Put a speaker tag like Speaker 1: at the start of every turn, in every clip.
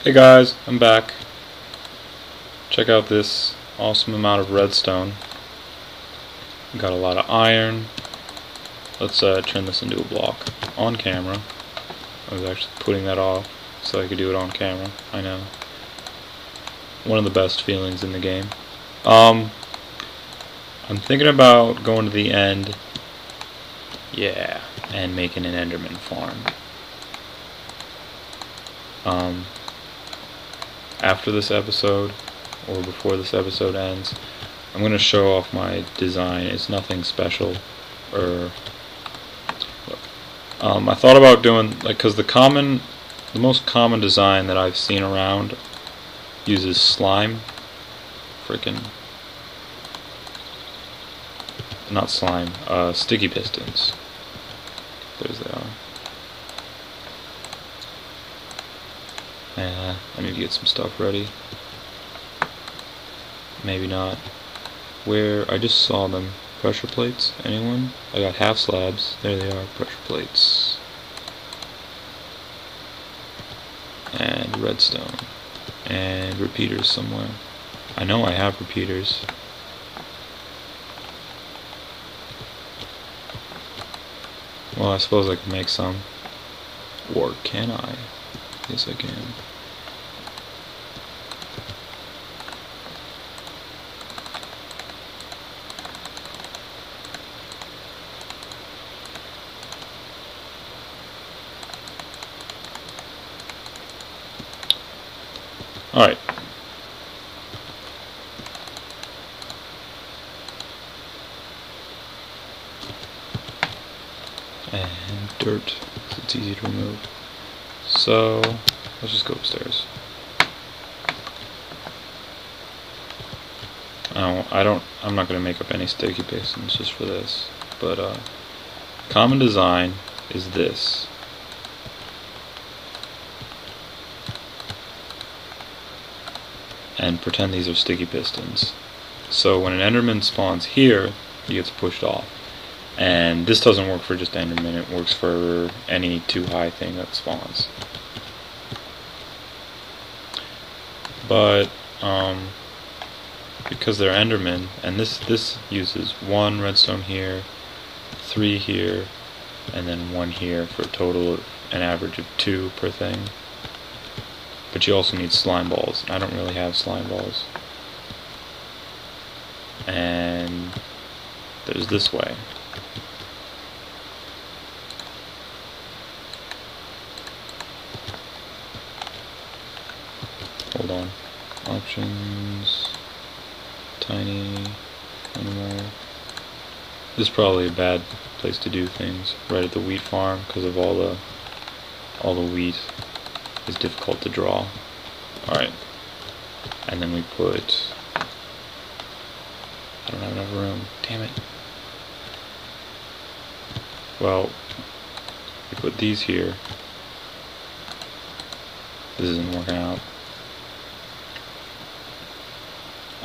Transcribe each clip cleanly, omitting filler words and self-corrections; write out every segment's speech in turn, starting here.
Speaker 1: Hey guys, I'm back. Check out this awesome amount of redstone. Got a lot of iron. Let's turn this into a block on camera. I was actually putting that off so I could do it on camera. I know. One of the best feelings in the game. I'm thinking about going to the end. Yeah, and making an Enderman farm. After this episode, or before this episode ends, I'm going to show off my design. It's nothing special, I thought about doing, because the most common design that I've seen around uses slime, not slime, sticky pistons. There's they are. I need to get some stuff ready. Maybe not. Where I just saw them. Pressure plates? Anyone? I got half slabs. There they are, pressure plates. And redstone. And repeaters somewhere. I know I have repeaters. Well, I suppose I can make some. Or can I? Yes, I can. Alright. And dirt, it's easy to remove. So, let's just go upstairs. I'm not going to make up any sticky pistons just for this. But, common design is this. And pretend these are sticky pistons. So when an Enderman spawns here, he gets pushed off. And this doesn't work for just Enderman, it works for any too high thing that spawns. But because they're Endermen, and this uses 1 redstone here, 3 here, and then 1 here for a total of an average of 2 per thing. But you also need slime balls. I don't really have slime balls. And there's this way. Hold on. Options. Tiny. Animal. This is probably a bad place to do things. Right at the wheat farm because of all the wheat is difficult to draw. Alright. And then we put... I don't have enough room. Damn it. Well, we put these here. This isn't working out.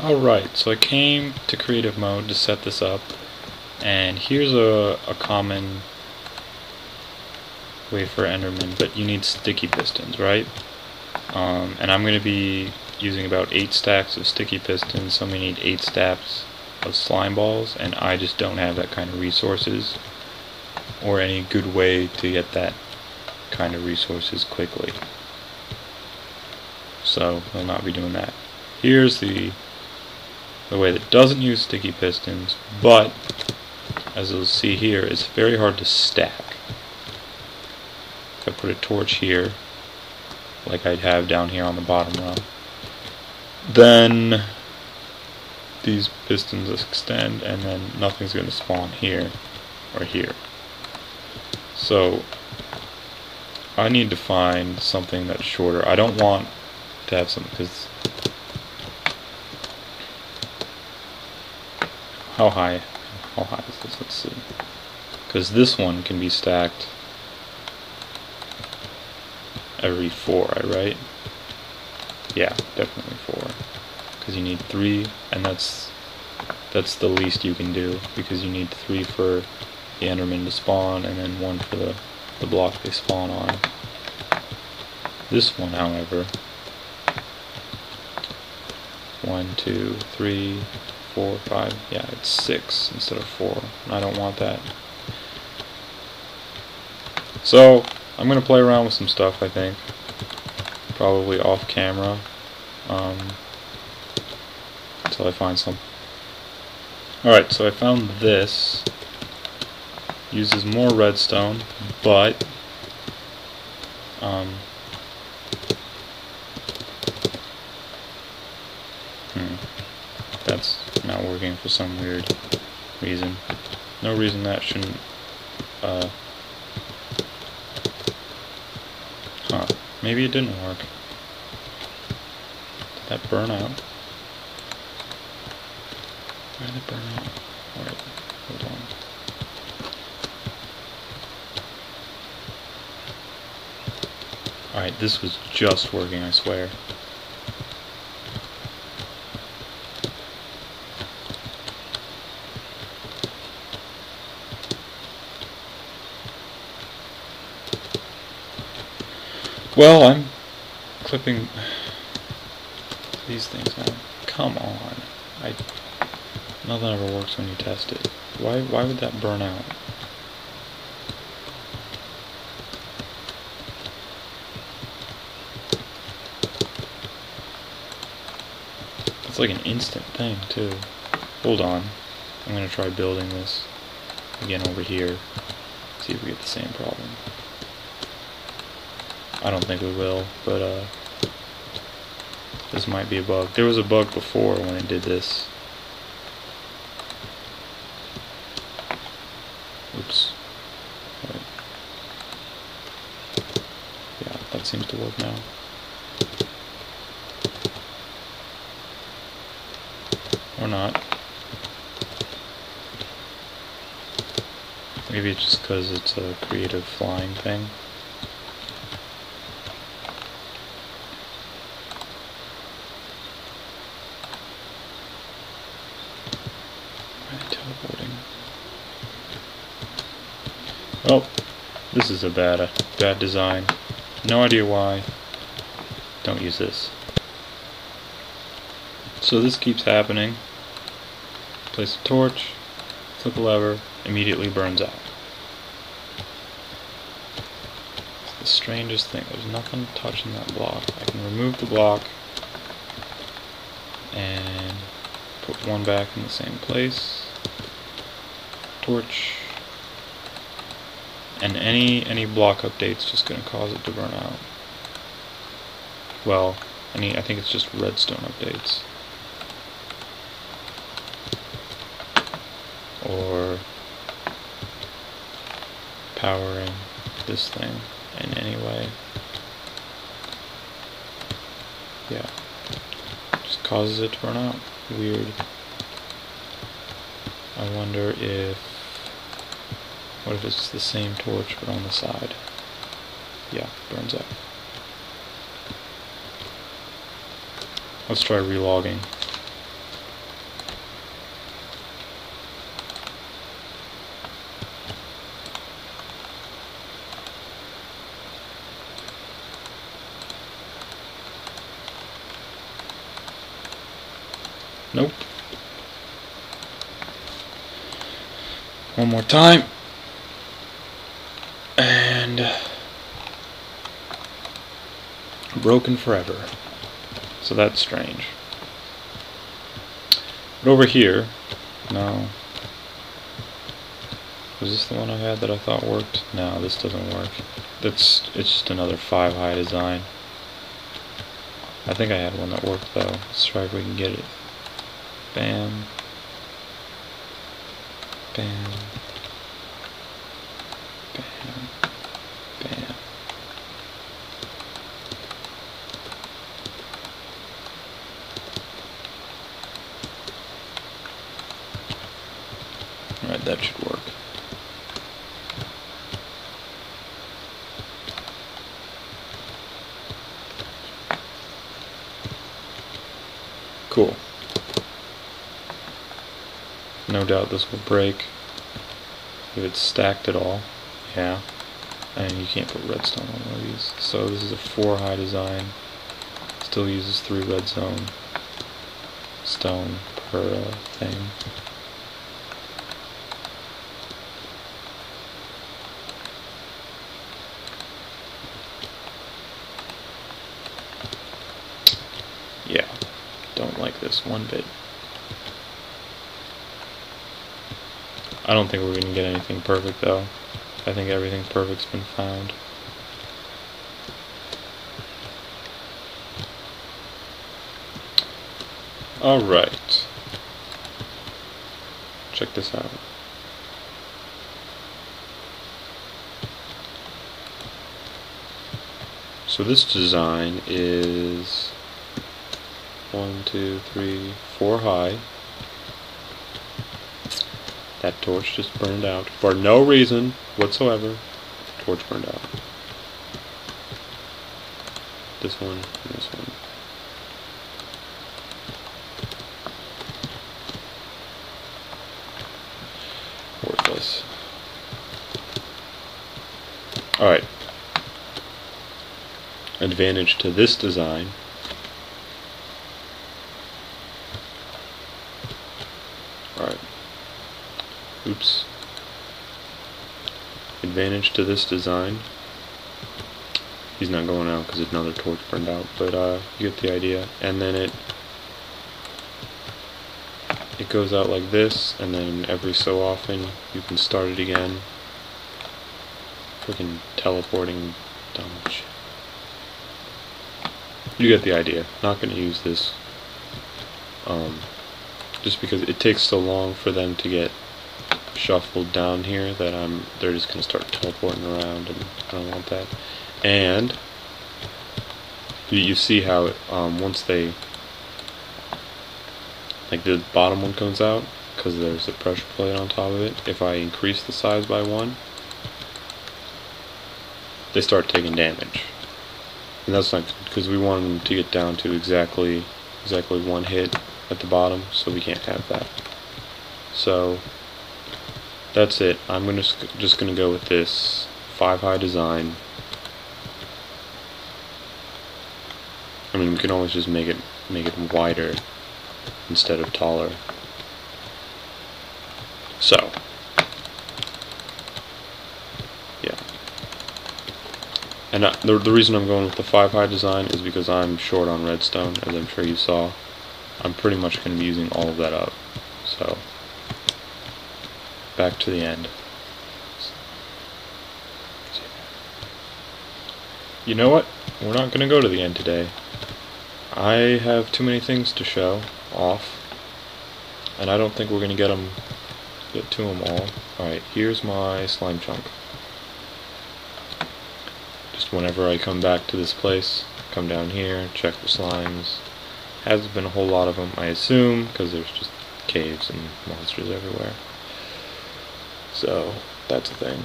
Speaker 1: Alright, so I came to creative mode to set this up. And here's a common way for Enderman, but you need sticky pistons, right? And I'm going to be using about 8 stacks of sticky pistons, so I'm going to need 8 stacks of slime balls, and I just don't have that kind of resources, or any good way to get that kind of resources quickly. So, I'll not be doing that. Here's the way that doesn't use sticky pistons, but, as you'll see here, it's very hard to stack. If I put a torch here, like I'd have down here on the bottom row, then these pistons extend and then nothing's going to spawn here or here. So I need to find something that's shorter. I don't want to have something, because how high is this? Let's see. Because this one can be stacked every 4, right? Yeah, definitely 4. Because you need 3, and that's the least you can do, because you need 3 for the Enderman to spawn, and then 1 for the block they spawn on. This one, however, 1, 2, 3, 4, 5. Yeah, it's 6 instead of 4. And I don't want that. So I'm going to play around with some stuff, I think. Probably off camera. Until I find some. Alright, so I found this. Uses more redstone, but that's not working for some weird reason. No reason that shouldn't maybe it didn't work. Did that burn out? Why did it burn out? Alright, hold on. Alright, this was just working, I swear. Well, I'm clipping these things out. Come on. Nothing ever works when you test it. Why would that burn out? It's like an instant thing, too. Hold on. I'm going to try building this again over here. See if we get the same problem. I don't think we will, but this might be a bug. There was a bug before when it did this. Oops. Right. Yeah, that seems to work now. Or not. Maybe it's just because it's a creative flying thing. Teleporting. Oh, this is a bad design. No idea why. Don't use this. So this keeps happening. Place a torch, flip a lever, immediately burns out. It's the strangest thing. There's nothing touching that block. I can remove the block and put one back in the same place. Torch. And any block update's just going to cause it to burn out. Well, I think it's just redstone updates. Or powering this thing in any way. Yeah. Just causes it to burn out. Weird. I wonder if... what if it's the same torch but on the side? Yeah, burns out. Let's try relogging. Nope. One more time. And broken forever. So that's strange. But over here, no. Was this the one I had that I thought worked? No, this doesn't work. It's just another 5 high design. I think I had one that worked though. Let's try if we can get it. Bam. Bam. Bam. Bam. Alright, that should work. Cool. No doubt this will break if it's stacked at all. Yeah. And you can't put redstone on one of these. So this is a 4 high design. Still uses 3 redstone. stone per thing. Yeah, don't like this one bit. I don't think we're going to get anything perfect though. I think everything perfect's been found. Alright. Check this out. So this design is 1, 2, 3, 4 high. That torch just burned out for no reason whatsoever. Torch burned out. This one and this one. Worthless. Alright. Advantage to this design. Alright. Oops. Advantage to this design. He's not going out because another torch burned out, but you get the idea. And then it goes out like this, and then every so often you can start it again. Freaking teleporting dumb shit. You get the idea. Not going to use this just because it takes so long for them to get shuffled down here that they're just going to start teleporting around, and I don't want that. And you see how it, once they, like the bottom one comes out because there's a pressure plate on top of it. If I increase the size by 1, they start taking damage, and that's not because we want them to get down to exactly 1 hit at the bottom, so we can't have that. So that's it. I'm just gonna go with this 5 high design. I mean, we can always just make it wider instead of taller. So yeah. And the reason I'm going with the 5 high design is because I'm short on redstone, as I'm sure you saw. I'm pretty much going to be using all of that up. So, back to the end. You know what? We're not going to go to the end today. I have too many things to show off, and I don't think we're going to get to them all. Alright, here's my slime chunk. Just whenever I come back to this place, come down here, check for slimes. Hasn't been a whole lot of them, I assume, because there's just caves and monsters everywhere. So, that's a thing.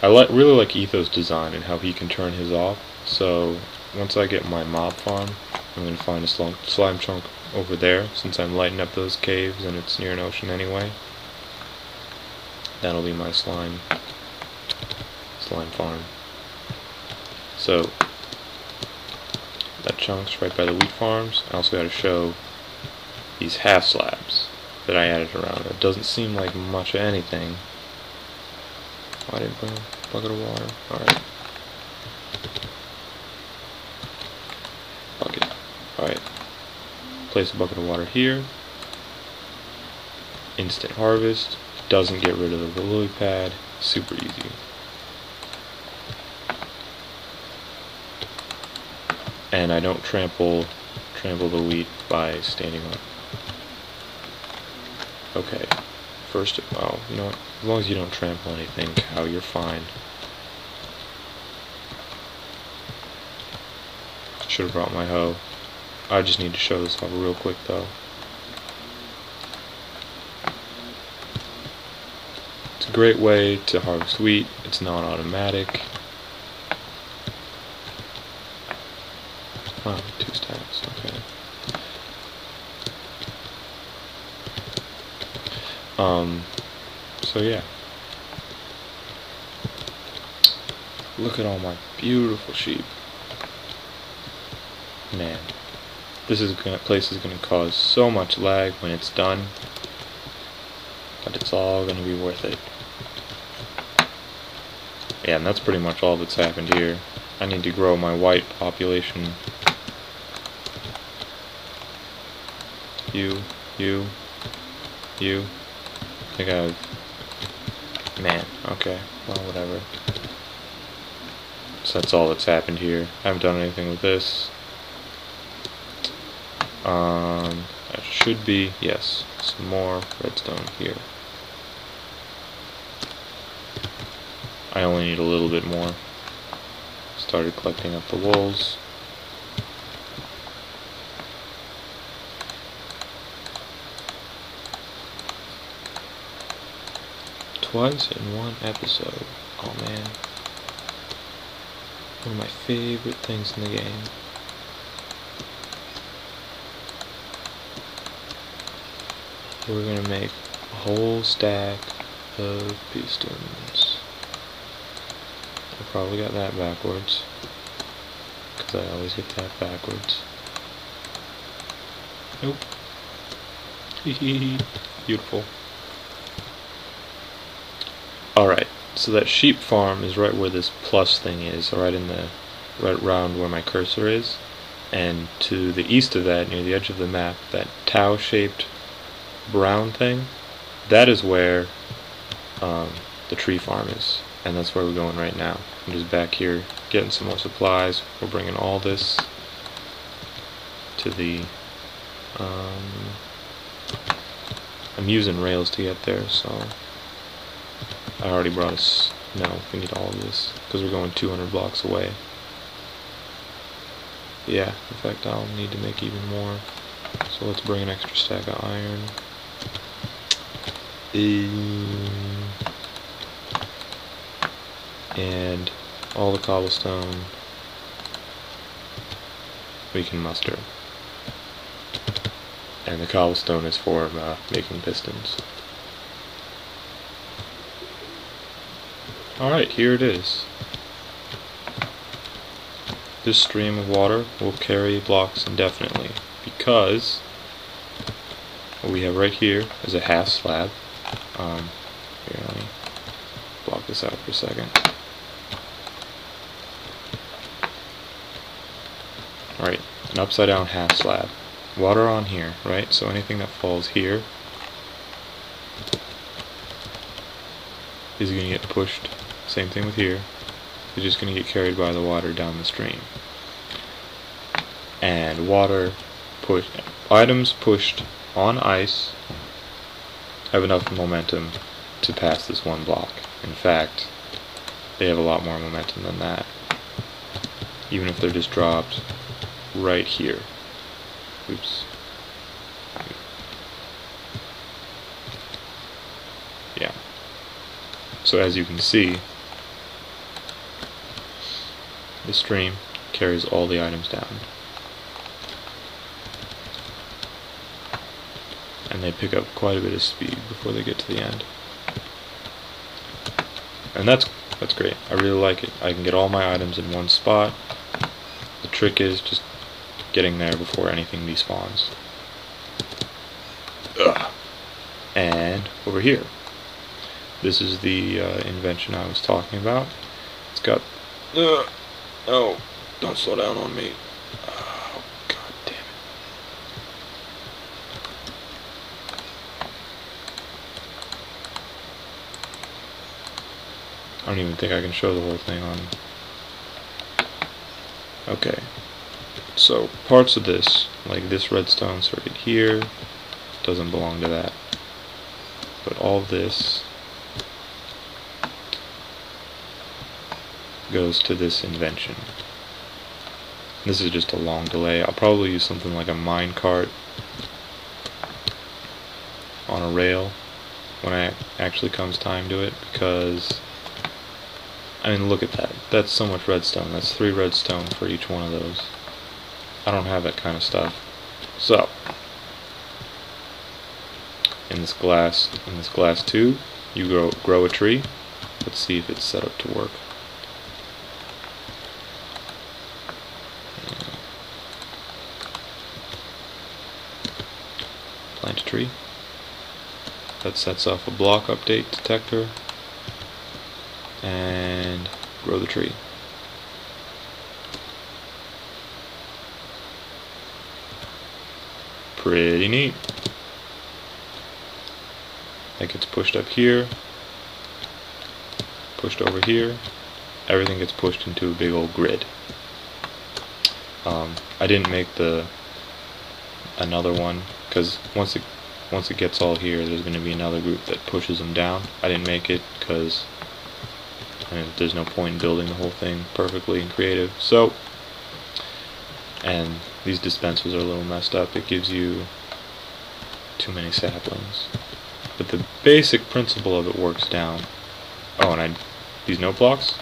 Speaker 1: I really like Etho's design and how he can turn his off. So, once I get my mob farm, I'm going to find a slime chunk over there, since I'm lighting up those caves and it's near an ocean anyway. That'll be my slime farm. So, that chunk's right by the wheat farms. I also got to show these half slabs that I added around. It doesn't seem like much of anything. Oh, I didn't bring a bucket of water. Alright. Bucket. Alright. Place a bucket of water here. Instant harvest. Doesn't get rid of the lily pad. Super easy. And I don't trample the wheat by standing up. Okay. First, oh, you know what? As long as you don't trample anything, cow, you're fine. Should have brought my hoe. I just need to show this off real quick, though. It's a great way to harvest wheat. It's non-automatic. Oh, 2 stacks, okay. So yeah. Look at all my beautiful sheep. Man. place is going to cause so much lag when it's done, but it's all going to be worth it. Yeah, and that's pretty much all that's happened here. I need to grow my white population. You. I think I've... Man, okay. Well, whatever. So that's all that's happened here. I haven't done anything with this. That should be, yes, some more redstone here. I only need a little bit more. Started collecting up the wools. Twice in one episode. Oh man. One of my favorite things in the game. We're gonna make a whole stack of pistons. I probably got that backwards, because I always get that backwards. Nope. Beautiful. Alright, so that sheep farm is right where this plus thing is, right around where my cursor is. And to the east of that, near the edge of the map, that tau-shaped brown thing, that is where the tree farm is. And that's where we're going right now. I'm just back here getting some more supplies. We're bringing all this to the... I'm using rails to get there, so... I already brought us... No, we need all of this, because we're going 200 blocks away. Yeah, in fact I'll need to make even more. So let's bring an extra stack of iron. And all the cobblestone we can muster. And the cobblestone is for making pistons. Alright, here it is. This stream of water will carry blocks indefinitely, because what we have right here is a half slab. Here, let me block this out for a second. Alright, an upside down half slab. Water on here, right? So anything that falls here is going to get pushed. Same thing with here. It's just going to get carried by the water down the stream. And items pushed on ice have enough momentum to pass this one block. In fact, they have a lot more momentum than that. Even if they're just dropped right here. Oops. Yeah. So as you can see, the stream carries all the items down. And they pick up quite a bit of speed before they get to the end. And that's great. I really like it. I can get all my items in one spot. The trick is just getting there before anything despawns. Ugh. And over here, this is the invention I was talking about. It's got... Oh, don't slow down on me. Oh, god damn it. I don't even think I can show the whole thing on... Okay. So, parts of this, like this redstone circuit here, doesn't belong to that. But all this goes to this invention. This is just a long delay. I'll probably use something like a minecart on a rail when it actually comes time to it, because I mean, look at that. That's so much redstone. That's 3 redstone for each one of those. I don't have that kind of stuff. So, in this glass tube, you grow a tree. Let's see if it's set up to work. tree. That sets off a block update detector, and grow the tree. Pretty neat. That gets pushed up here, pushed over here. Everything gets pushed into a big old grid. I didn't make another one because once it gets all here, there's going to be another group that pushes them down. I didn't make it because there's no point in building the whole thing perfectly and creative. So, and these dispensers are a little messed up. It gives you too many saplings. But the basic principle of it works down. Oh, and these note blocks,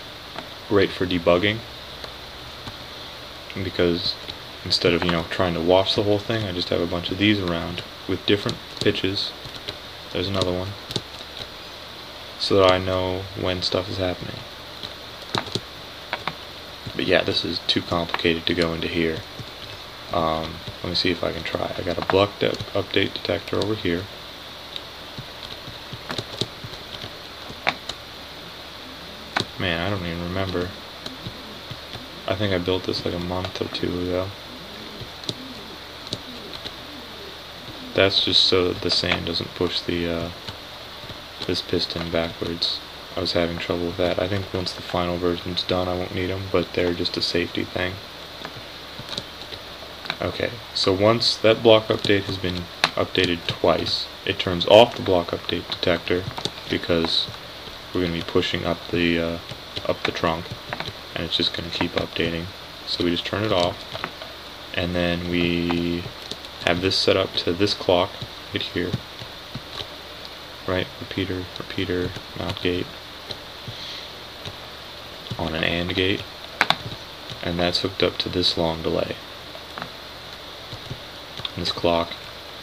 Speaker 1: great for debugging, because instead of trying to wash the whole thing, I just have a bunch of these around with different pitches. There's another one, so that I know when stuff is happening. But yeah, this is too complicated to go into here. Let me see if I can try. I got a block update detector over here. Man, I don't even remember. I think I built this like a month or two ago. That's just so that the sand doesn't push the this piston backwards. I was having trouble with that. I think once the final version's done, I won't need them, but they're just a safety thing. Okay, so once that block update has been updated twice, it turns off the block update detector because we're going to be pushing up the trunk, and it's just going to keep updating. So we just turn it off, and then we have this set up to this clock right here, right? Repeater, mount gate on an AND gate, and that's hooked up to this long delay. And this clock,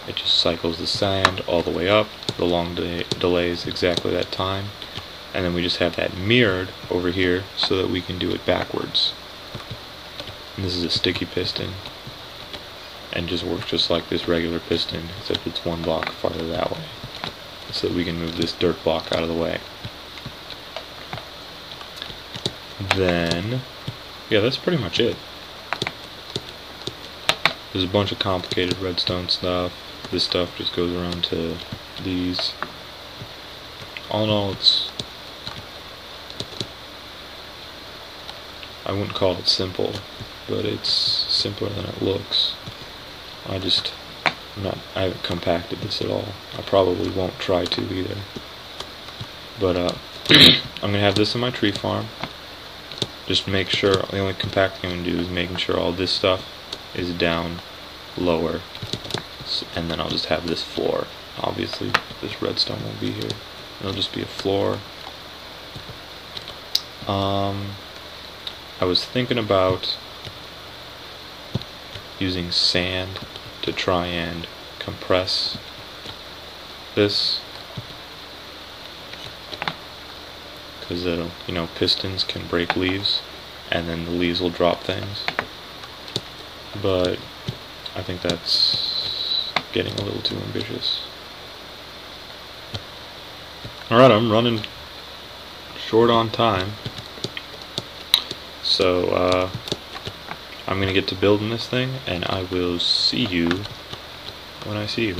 Speaker 1: it just cycles the sand all the way up. The long delay is exactly that time. And then we just have that mirrored over here so that we can do it backwards. And this is a sticky piston, and just works just like this regular piston, except it's one block farther that way, so that we can move this dirt block out of the way. Then, yeah, that's pretty much it. There's a bunch of complicated redstone stuff. This stuff just goes around to these. All in all, I wouldn't call it simple, but it's simpler than it looks. I haven't compacted this at all. I probably won't try to either. But I'm gonna have this in my tree farm. Just make sure, the only compacting I'm gonna do is making sure all this stuff is down lower, and then I'll just have this floor. Obviously, this redstone won't be here. It'll just be a floor. I was thinking about using sand to try and compress this, because pistons can break leaves, and then the leaves will drop things. But I think that's getting a little too ambitious. Alright, I'm running short on time, so I'm going to get to building this thing, and I will see you when I see you.